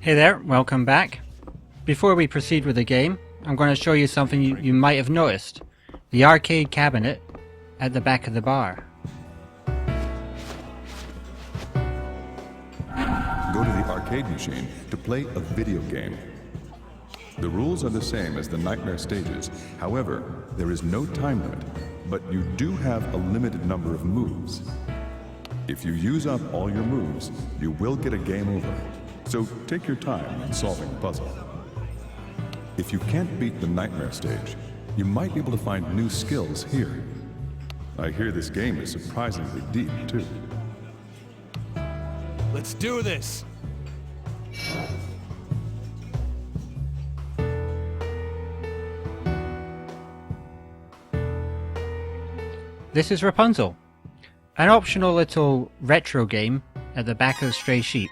Hey there, welcome back. Before we proceed with the game, I'm going to show you something you might have noticed. The arcade cabinet at the back of the bar. Go to the arcade machine to play a video game. The rules are the same as the Nightmare stages. However, there is no time limit, but you do have a limited number of moves. If you use up all your moves, you will get a game over. So take your time in solving the puzzle. If you can't beat the Nightmare stage, you might be able to find new skills here. I hear this game is surprisingly deep, too. Let's do this! This is Rapunzel, an optional little retro game at the back of Stray Sheep.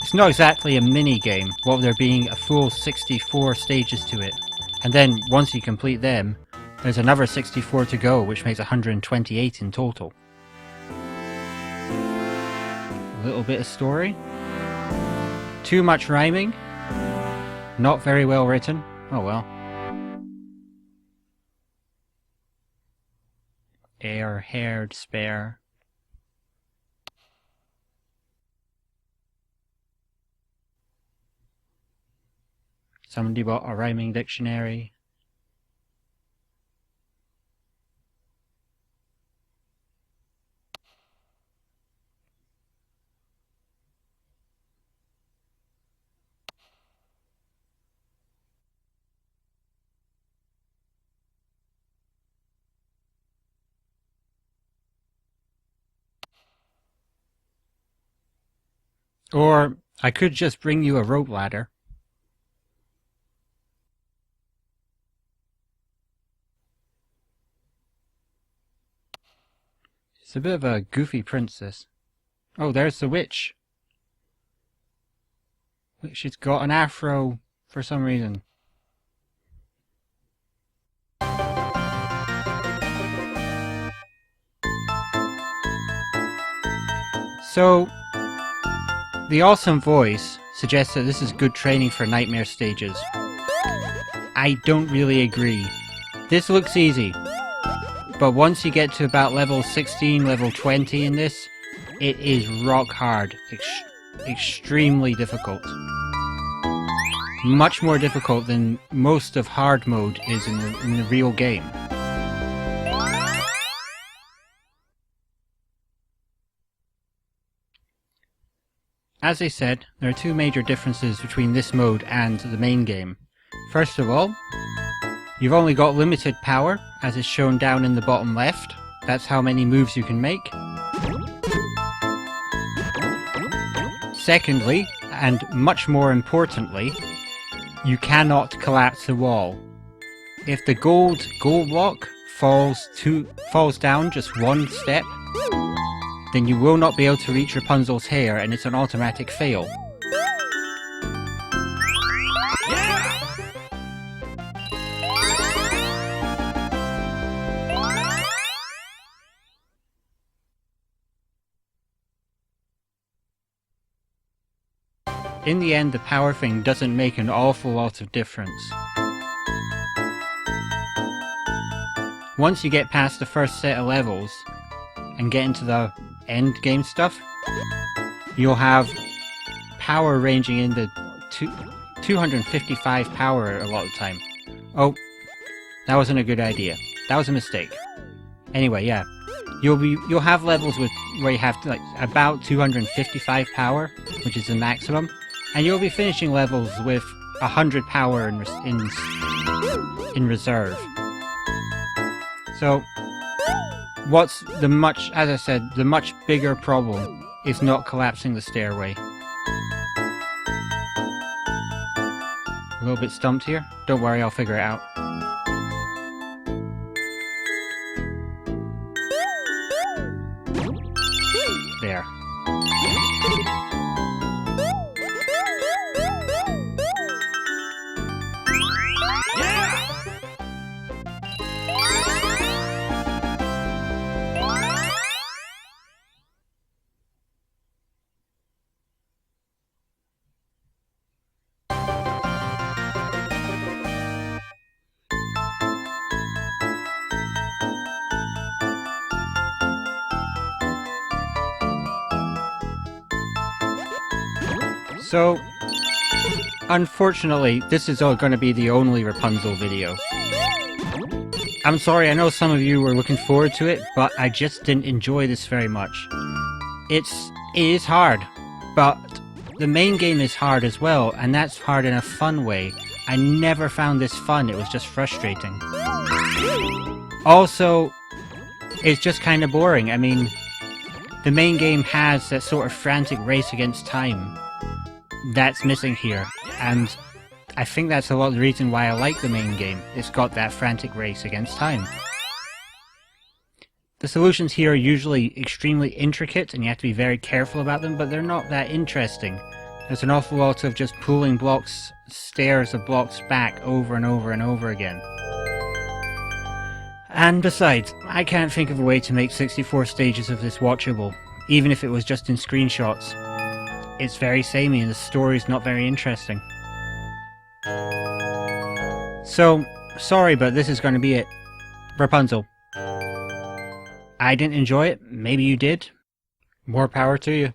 It's not exactly a mini game, while there being a full 64 stages to it, and then once you complete them, there's another 64 to go, which makes 128 in total. A little bit of story. Too much rhyming. Not very well written. Oh well. Haired, spare. Somebody bought a rhyming dictionary. Or I could just bring you a rope ladder. It's a bit of a goofy princess. Oh, there's the witch. She's got an afro for some reason. So, the awesome voice suggests that this is good training for Nightmare stages. I don't really agree. This looks easy, but once you get to about level 16, level 20 in this, it is rock hard. Extremely difficult. Much more difficult than most of hard mode is in the real game. As I said, there are two major differences between this mode and the main game. First of all, you've only got limited power, as is shown down in the bottom left. That's how many moves you can make. Secondly, and much more importantly, you cannot collapse the wall. If the gold block falls down just one step, then you will not be able to reach Rapunzel's hair, and it's an automatic fail. In the end, the power thing doesn't make an awful lot of difference. Once you get past the first set of levels and get into the end game stuff, you'll have power ranging in the 255 power a lot of the time. Oh, that wasn't a good idea. That was a mistake. Anyway, yeah, you'll have levels where you have like about 255 power, which is the maximum, and you'll be finishing levels with 100 power in reserve. So, as I said, the much bigger problem is not collapsing the stairway. A little bit stumped here. Don't worry, I'll figure it out. There. So, unfortunately, this is going to be the only Rapunzel video. I'm sorry, I know some of you were looking forward to it, but I just didn't enjoy this very much. It is hard, but the main game is hard as well, and that's hard in a fun way. I never found this fun, it was just frustrating. Also, it's just kind of boring. I mean, the main game has that sort of frantic race against time. That's missing here, and I think that's a lot of the reason why I like the main game. It's got that frantic race against time. The solutions here are usually extremely intricate and you have to be very careful about them, but they're not that interesting. There's an awful lot of just pulling blocks, stairs of blocks back over and over and over again. And besides, I can't think of a way to make 64 stages of this watchable, even if it was just in screenshots. It's very samey and the story's not very interesting. So, sorry, but this is going to be it. Rapunzel. I didn't enjoy it, maybe you did. More power to you.